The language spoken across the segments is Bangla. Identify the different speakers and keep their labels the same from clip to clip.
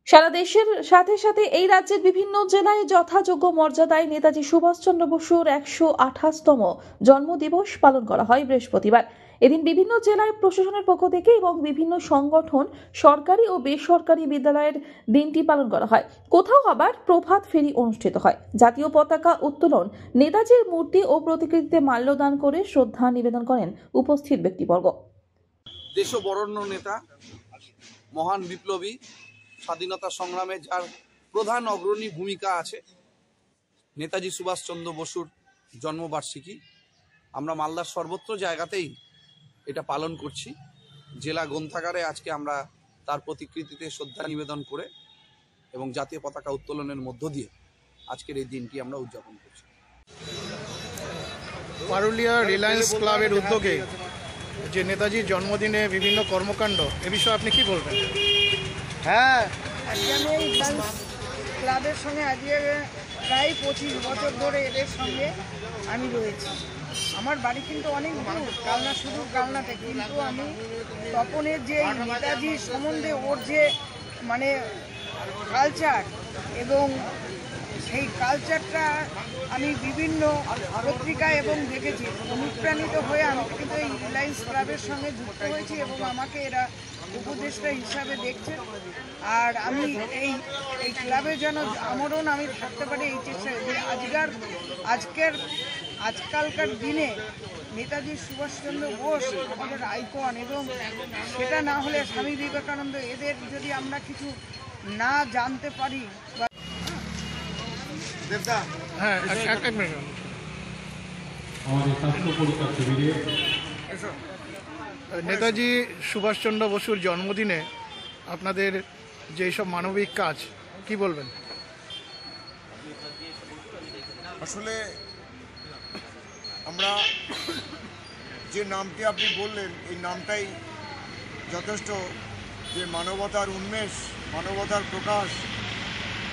Speaker 1: সারা দেশের সাথে সাথে এই রাজ্যের বিভিন্ন জেলায় যথাযোগ্য মর্যাদায় নেতাজি সুভাষচন্দ্র বসুর 128তম জন্মদিবস পালন করা হয় বৃহস্পতিবার। এদিন বিভিন্ন জেলায় প্রশাসনের পক্ষ থেকে এবং বিভিন্ন সংগঠন, সরকারি ও বেসরকারি বিদ্যালয়ের দিনটি পালন করা হয়। কোথাও আবার প্রভাত ফেরি অনুষ্ঠিত হয়। জাতীয় পতাকা উত্তোলন, নেতাজির মূর্তি ও প্রতিকৃতিতে মাল্যদান করে শ্রদ্ধা নিবেদন করেন উপস্থিত ব্যক্তিবর্গ।
Speaker 2: দেশ বরেণ্য নেতা, মহান বিপ্লবী, স্বাধীনতা সংগ্রামে যার প্রধান অগ্রণী ভূমিকা আছে, নেতাজি সুভাষচন্দ্র বসুর জন্মবার্ষিকী আমরা মালদার সর্বত্র জায়গাতেই এটা পালন করছি। জেলা গ্রন্থাগারে আজকে আমরা তার প্রতিকৃতিতে শ্রদ্ধা নিবেদন করে এবং জাতীয় পতাকা উত্তোলনের মধ্য দিয়ে আজকের এই দিনটি আমরা উদযাপন করছি।
Speaker 3: পারুলিয়া রিলায়েন্স ক্লাবের উদ্যোগে যে নেতাজির জন্মদিনে বিভিন্ন কর্মকাণ্ড, এ বিষয়ে আপনি কি বলবেন?
Speaker 4: হ্যাঁ, আজকে আমি এই রিলায়েন্স ক্লাবের সঙ্গে আজকে প্রায় 25 বছর ধরে এদের সঙ্গে আমি রয়েছি। আমার বাড়ি কিন্তু অনেক দূর, কালনা, শুধু কালনাতে, কিন্তু আমি তপনের যে নেতাজি সম্বন্ধে ওর যে মানে কালচার এবং সেই কালচারটা আমি বিভিন্ন পত্রিকায় এবং দেখেছি, অনুপ্রাণিত হয়ে আমি কিন্তু এই রিলায়েন্স ক্লাবের সঙ্গে যুক্ত হয়েছি এবং আমাকে এরা উপদেষ্টা হিসাবে দেখছে। আর আমি এই ক্লাবে যেন আমরণ আমি থাকতে পারি, এই চেষ্টা যে আজকালকার দিনে নেতাজি সুভাষচন্দ্র বোস আমাদের আইকন, এবং সেটা না হলে স্বামী বিবেকানন্দ, এদের যদি আমরা কিছু না জানতে পারি।
Speaker 3: হ্যাঁ, নেতাজি সুভাষচন্দ্র বসুর জন্মদিনে আপনাদের যে সব মানবিক কাজ, কি বলবেন?
Speaker 5: আসলে আমরা যে নামটি আপনি বললেন, এই নামটাই যথেষ্ট, যে মানবতার উন্মেষ, মানবতার প্রকাশ,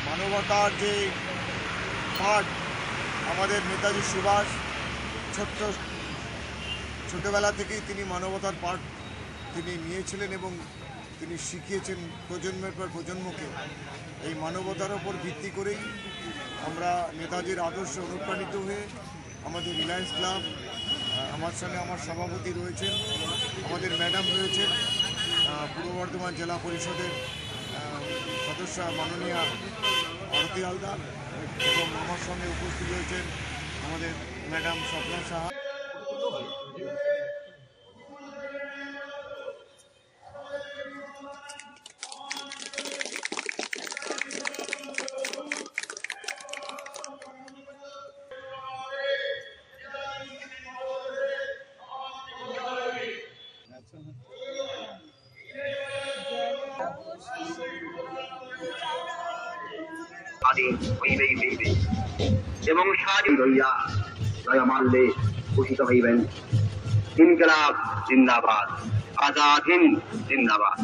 Speaker 5: মানবতার যে পাঠ আমাদের নেতাজি সুভাষ ছোটবেলা থেকেই তিনি মানবতার পাঠ তিনি নিয়েছিলেন এবং তিনি শিখিয়েছেন প্রজন্মের পর প্রজন্মকে। এই মানবতার ওপর ভিত্তি করেই আমরা নেতাজির আদর্শে অনুপ্রাণিত হয়ে আমাদের রিলায়েন্স ক্লাব, আমার সঙ্গে আমার সভাপতি রয়েছেন, আমাদের ম্যাডাম রয়েছেন, পূর্ব বর্ধমান জেলা পরিষদের সদস্য মাননীয়া আরতি হালদার, এবং আমার সঙ্গে উপস্থিত রয়েছেন আমাদের ম্যাডাম স্বপ্না সাহা।
Speaker 6: এবং স্বাধীন হইয়া জয় মাল্যে ভূষিত হইবেন। ইনকিলাব জিন্দাবাদ, আজাদ হিন্দ জিন্দাবাদ।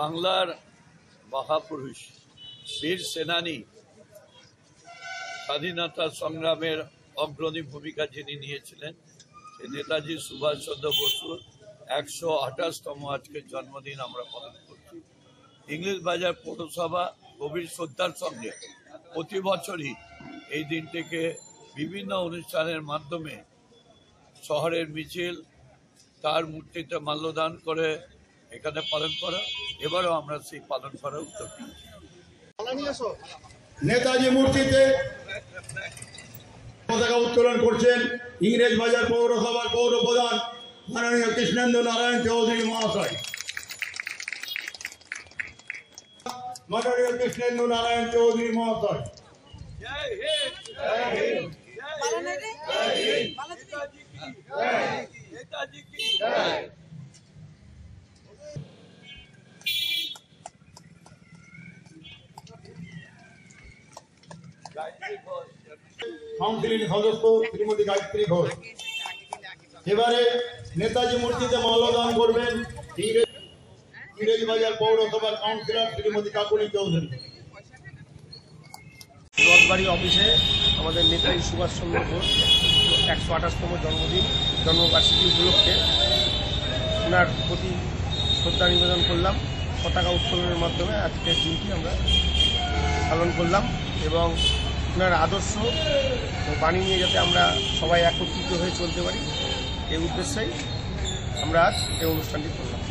Speaker 7: বাংলার মহাপুরুষ, বীর সেনানী, স্বাধীনতা সংগ্রামের অগ্রণী ভূমিকা যিনি নিয়েছিলেন, সেই নেতাজি সুভাষচন্দ্র বসুর 128তম আজকের জন্মদিন আমরা পালন করছি। ইংলিশ বাজার পৌরসভা গভীর শ্রদ্ধার সঙ্গে প্রতি বছরই এই দিনটিকে বিভিন্ন অনুষ্ঠানের মাধ্যমে শহরের মিছিল, তার মূর্তিতে মাল্যদান করে এখানে পালন করা, এবারও আমরা সেই পালন করার উদ্যোগ নিয়েছি।
Speaker 8: নেতাজি মূর্তিতে পতাকা উত্তোলন করছেন ইংরেজ বাজার পৌরসভার পৌর প্রধান মাননীয় কৃষ্ণেন্দু নারায়ণ চৌধুরী মহাশয়। মাননীয় কৃষ্ণেন্দু নারায়ণ চৌধুরী মহাশয়।
Speaker 7: জয় হিন্দ, জয় হিন্দ, জয় হিন্দ, জয় হিন্দ। নেতাজি কি
Speaker 8: কাউন্সিলের সদস্য শ্রীমতী গায়ত্রী ঘোষ। এবারে নেতাজি মূর্তিতে মাল্যদান করবেন ইংরেজ বাজার পৌরসভার কাউন্সিলর শ্রীমতী কাকুলি চৌধুরী।
Speaker 9: রথবাড়ি অফিসে আমাদের নেতাজি সুভাষচন্দ্র বোস 128তম জন্মবার্ষিকী উপলক্ষে ওনার প্রতি শ্রদ্ধা নিবেদন করলাম। পতাকা উত্তোলনের মাধ্যমে আজকের দিনটি আমরা পালন করলাম এবং ওনার আদর্শ বাণী নিয়ে যাতে আমরা সবাই একত্রিত হয়ে চলতে পারি এই উদ্দেশ্যেই আমরা আজ এই অনুষ্ঠানটি করলাম।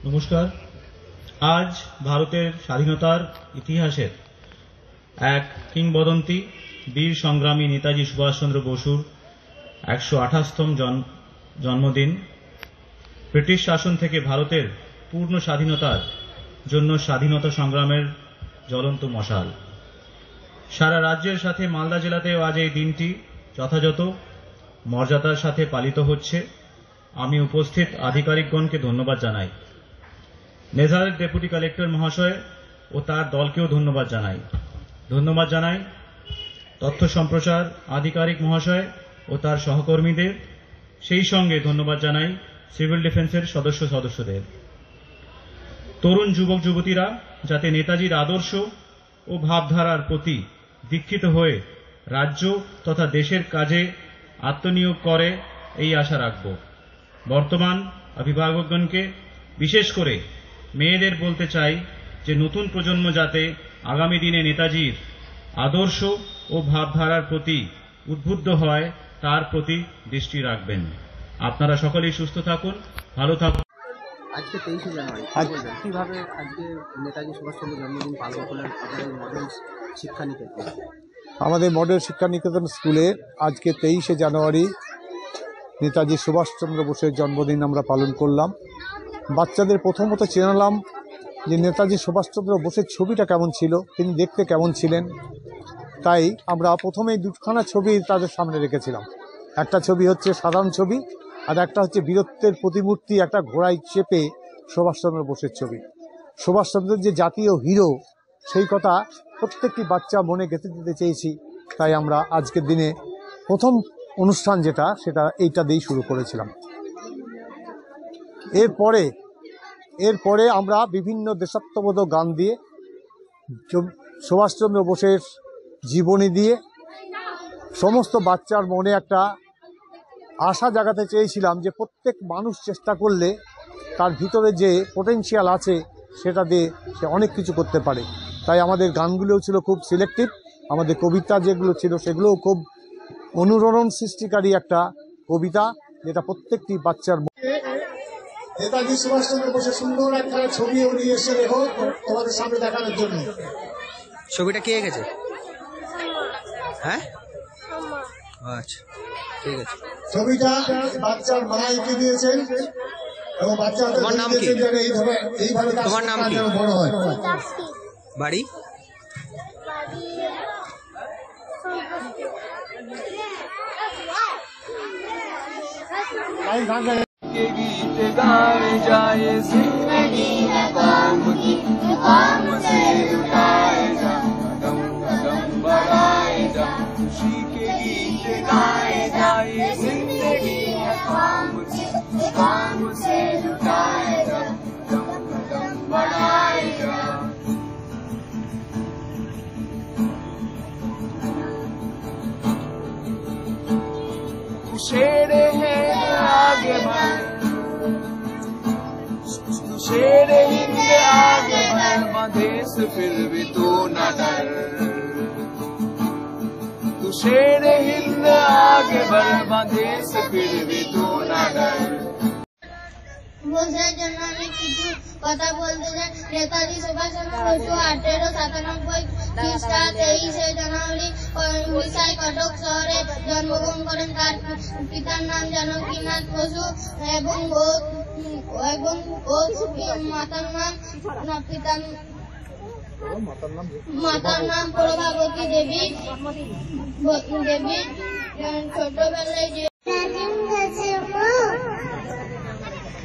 Speaker 10: নমস্কার। আজ ভারতের স্বাধীনতার ইতিহাসের এক কিংবদন্তি বীর সংগ্রামী নেতাজি সুভাষচন্দ্র বসুর 128তম জন্মদিন। ব্রিটিশ শাসন থেকে ভারতের পূর্ণ স্বাধীনতার জন্য স্বাধীনতা সংগ্রামের জ্বলন্ত মশাল। সারা রাজ্যের সাথে মালদা জেলাতেও আজ এই দিনটি যথাযথ মর্যাদার সাথে পালিত হচ্ছে। আমি উপস্থিত আধিকারিকগণকে ধন্যবাদ জানাই। নেজারের ডেপুটি কালেক্টর মহাশয় ও তার দলকেও ধন্যবাদ জানাই। তথ্য সম্প্রচার আধিকারিক মহাশয় ও তার সহকর্মীদের, সেই সঙ্গে ধন্যবাদ জানাই সিভিল ডিফেন্সের সদস্যদের। তরুণ যুবক যুবতীরা যাতে নেতাজির আদর্শ ও ভাবধারার প্রতি দীক্ষিত হয়ে রাজ্য তথা দেশের কাজে আত্মনিয়োগ করে এই আশা রাখব। বর্তমান অভিভাবকগণকে বিশেষ করে মেয়েদের বলতে চাই যে নতুন প্রজন্ম যাতে আগামী দিনে নেতাজির আদর্শ ও ভাবধারার প্রতি উদ্বুদ্ধ হয় তার প্রতি দৃষ্টি রাখবেন। আপনারা সকলেই সুস্থ থাকুন, ভালো থাকুন।
Speaker 11: আজকে 23শে জানুয়ারি কিভাবে আজকে নেতাজি সুভাষচন্দ্র জন্মদিন পালন করলেন আপনাদের মডেল শিক্ষা নিকেতন?
Speaker 12: আমাদের মডেল শিক্ষা নিকেতন স্কুলে আজকে 23শে জানুয়ারি নেতাজি সুভাষচন্দ্র বোসের জন্মদিন আমরা পালন করলাম। বাচ্চাদের প্রথমত চেনালাম যে নেতাজি সুভাষচন্দ্র বোসের ছবিটা কেমন ছিল, তিনি দেখতে কেমন ছিলেন। তাই আমরা প্রথমেই দুখানা ছবি তাদের সামনে রেখেছিলাম। একটা ছবি হচ্ছে সাধারণ ছবি, আর একটা হচ্ছে বীরত্বের প্রতিমূর্তি, একটা ঘোড়ায় চেপে সুভাষচন্দ্র বোসের ছবি। সুভাষচন্দ্রের যে জাতীয় হিরো, সেই কথা প্রত্যেকটি বাচ্চা মনে গেঁথে দিতে চেয়েছি। তাই আমরা আজকের দিনে প্রথম অনুষ্ঠান সেটা এইটা দিয়েই শুরু করেছিলাম। এরপরে আমরা বিভিন্ন দেশাত্মবোধক গান দিয়ে, সুভাষচন্দ্র বোসের জীবনী দিয়ে সমস্ত বাচ্চার মনে একটা আশা জাগাতে চেয়েছিলাম যে প্রত্যেক মানুষ চেষ্টা করলে তার ভিতরে যে পোটেনশিয়াল আছে সেটা দিয়ে সে অনেক কিছু করতে পারে। তাই আমাদের গানগুলোও ছিল খুব সিলেক্টিভ, আমাদের কবিতা যেগুলো ছিল সেগুলোও খুব অনুরণন সৃষ্টিকারী একটা কবিতা, যেটা প্রত্যেকটি বাচ্চার
Speaker 13: নেতাজি সুভাষচন্দ্র বোসের সুন্দর একটা ছবি নিয়ে এসে রেখো তোমাদের সামনে দেখানোর জন্য।
Speaker 11: ছবিটা কে এঁকেছে? হ্যাঁ, আচ্ছা ঠিক আছে।
Speaker 13: ছবিটা বাচ্চার মা এঁকে দিয়েছেন এবং বাচ্চার
Speaker 11: নাম কি?
Speaker 13: এইভাবে
Speaker 11: তোমার নাম কি?
Speaker 13: বড় হয়।
Speaker 11: বাড়ি?
Speaker 14: के गीत गाए जाए, जिंदगी है कौम की, कौम से उठाए जा, कदम कदम बढ़ाए जा। खुशी के गीत गाए जाए, जिंदगी है कौम की, कौम से उठाए जा, कदम कदम बढ़ाए जा। शेर है आगे बढ़, शेर हिंद आगे बढ़, मधेश फिर भी तू न डर। तू शेर हिंद आगे बढ़, मधेश फिर भी तू न डर।
Speaker 15: বোঝার জন্য আমি কিছু কথা বলতে চাই। নেতাজি সুভাষচন্দ্র বসু 1897 খ্রিস্টা 23শে জানুয়ারি উড়িষ্যার কটক শহরে জন্মগ্রহণ করেন। তার পিতার নাম জানকীনাথ বসু এবং মাতার নাম প্রভাবতী দেবী। ছোটবেলায় যে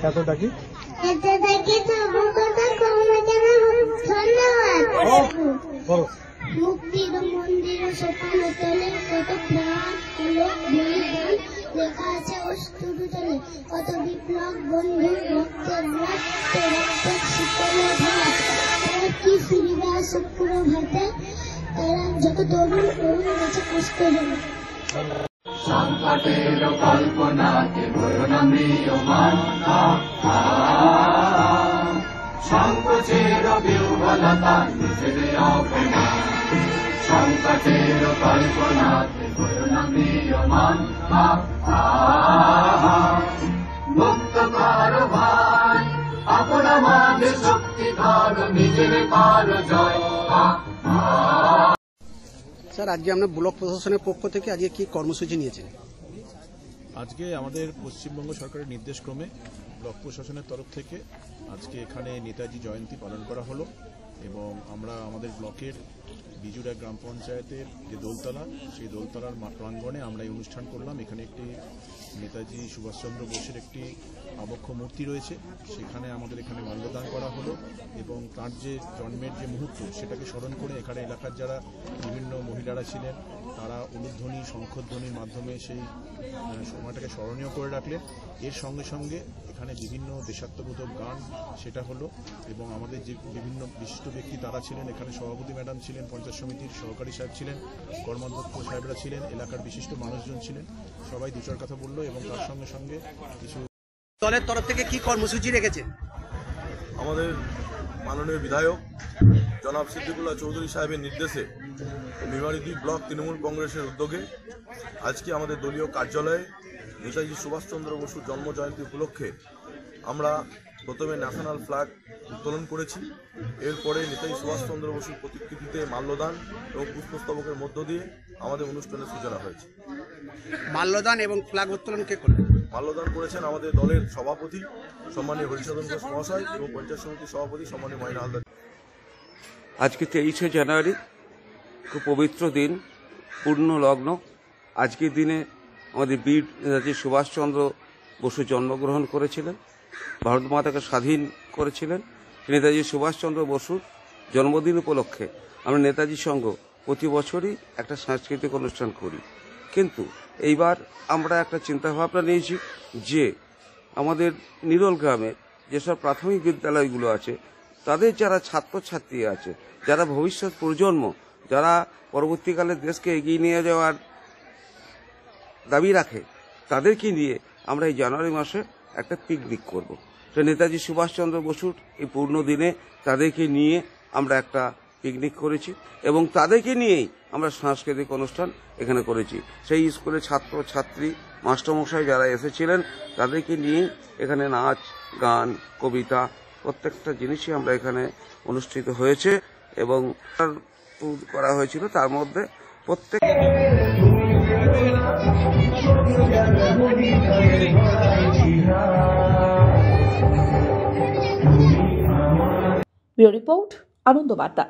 Speaker 3: এত ডাকি
Speaker 15: ধন্যবাদ। মুক্তির মন্দির সোপান তলে কত প্রাণ হলো বলিদান লেখা আছে অস্তুর জলে কত বিপ্লব বন্ধু রক্তের রক্ত শীতল ভাত তারা কি ফিরিবা শুক্র ভাতে তারা যত তরুণ গেছে কষ্ট হবে
Speaker 14: সংকটের কল্পনাকে বরণ ম্রিয়মান সংকোচের বিহ্বলতা নিজের অপমান সংকটের কল্পনাকে বরণ ম্রিয়মান মুক্ত কর ভাই আপনা মাঝে শক্তি ধর নিজের কর জয়।
Speaker 11: স্যার, আজকে আমরা ব্লক প্রশাসনের পক্ষ থেকে আজকে কি কর্মসূচি নিয়েছেন?
Speaker 16: আজকে আমাদের পশ্চিমবঙ্গ সরকারের নির্দেশক্রমে ব্লক প্রশাসনের তরফ থেকে আজকে এখানে নেতাজি জয়ন্তী পালন করা হলো এবং আমরা আমাদের ব্লকের বিজুড়া গ্রাম পঞ্চায়েতের যে দোলতলা সেই দোলতলার প্রাঙ্গণে আমরা এই অনুষ্ঠান করলাম। এখানে একটি নেতাজি সুভাষচন্দ্র বোসের একটি আবক্ষ মূর্তি রয়েছে, সেখানে আমাদের এখানে মাল্যদান করা হলো এবং তার যে জন্মের যে মুহূর্ত সেটাকে স্মরণ করে এখানে এলাকার যারা বিভিন্ন মহিলারা ছিলেন তারা উলুধ্বনি শঙ্খধ্বনির মাধ্যমে সেই সময়টাকে স্মরণীয় করে রাখলেন। এর সঙ্গে সঙ্গে এখানে বিভিন্ন দেশাত্মবোধক গান সেটা হলো এবং আমাদের যে বিভিন্ন বিশিষ্ট ব্যক্তি তারা ছিলেন, এখানে সভাপতি ম্যাডাম ছিলেন, পঞ্চায়েত সমিতির সহকারী সাহেব ছিলেন, কর্মাধ্যক্ষ সাহেবরা ছিলেন, এলাকার বিশিষ্ট মানুষজন ছিলেন, সবাই দু চার কথা বললো এবং তার সঙ্গে সঙ্গে কিছু
Speaker 11: দলের তরফ থেকে কি কর্মসূচি রেখেছেন?
Speaker 17: আমাদের মাননীয় বিধায়ক জনাব সিদ্দিকুল্লাহ চৌধুরী সাহেবের নির্দেশে মেমারি ব্লক তৃণমূল কংগ্রেসের উদ্যোগে আজকে আমাদের দলীয় কার্যালয়ে নেতাজি সুভাষচন্দ্র বসুর জন্মজয়ন্তী উপলক্ষে আমরা প্রথমে ন্যাশনাল ফ্ল্যাগ উত্তোলন করেছি। এরপরে নেতাজি সুভাষচন্দ্র বসুর প্রতিকৃতিতে মাল্যদান এবং পুষ্পস্তবকের মধ্য দিয়ে আমাদের অনুষ্ঠানের সূচনা হয়েছে।
Speaker 11: মাল্যদান এবং ফ্ল্যাগ উত্তোলন কে করলেন?
Speaker 17: মাল্যদান করেছেন আমাদের দলের সভাপতি সম্মানীয় হরিসাধন ঘোষ মহাশয় এবং পঞ্চায়েত সমিতির সভাপতি সম্মানীয় ময়না হালদার।
Speaker 18: আজকে 23শে জানুয়ারি, খুব পবিত্র দিন, পূর্ণ লগ্ন। আজকের দিনে আমাদের বীর নেতাজি সুভাষচন্দ্র বসু জন্মগ্রহণ করেছিলেন, ভারত মাতাকে স্বাধীন করেছিলেন। নেতাজি সুভাষচন্দ্র বসুর জন্মদিন উপলক্ষে আমরা নেতাজি সংঘ প্রতি বছরই একটা সাংস্কৃতিক অনুষ্ঠান করি, কিন্তু এইবার আমরা একটা চিন্তাভাবনা নিয়েছি যে আমাদের নিরল গ্রামে যেসব প্রাথমিক বিদ্যালয়গুলো আছে তাদের যারা ছাত্রছাত্রী আছে, যারা ভবিষ্যৎ প্রজন্ম, যারা পরবর্তীকালে দেশকে এগিয়ে নিয়ে যাওয়ার দাবি রাখে, তাদেরকে নিয়ে আমরা এই জানুয়ারি মাসে একটা পিকনিক করব। তো নেতাজি সুভাষচন্দ্র বসুর এই পূর্ণ দিনে তাদেরকে নিয়ে আমরা একটা পিকনিক করেছি এবং তাদেরকে নিয়েই আমরা সাংস্কৃতিক অনুষ্ঠান এখানে করেছি। সেই স্কুলের ছাত্র ছাত্রী মাস্টারমশাই যারা এসেছিলেন তাদেরকে নিয়েই এখানে নাচ গান কবিতা প্রত্যেকটা জিনিসই আমরা এখানে অনুষ্ঠিত হয়েছে এবং করা হয়েছিল। তার মধ্যে প্রত্যেক
Speaker 1: ব্যুরো রিপোর্ট, আনন্দ বার্তা।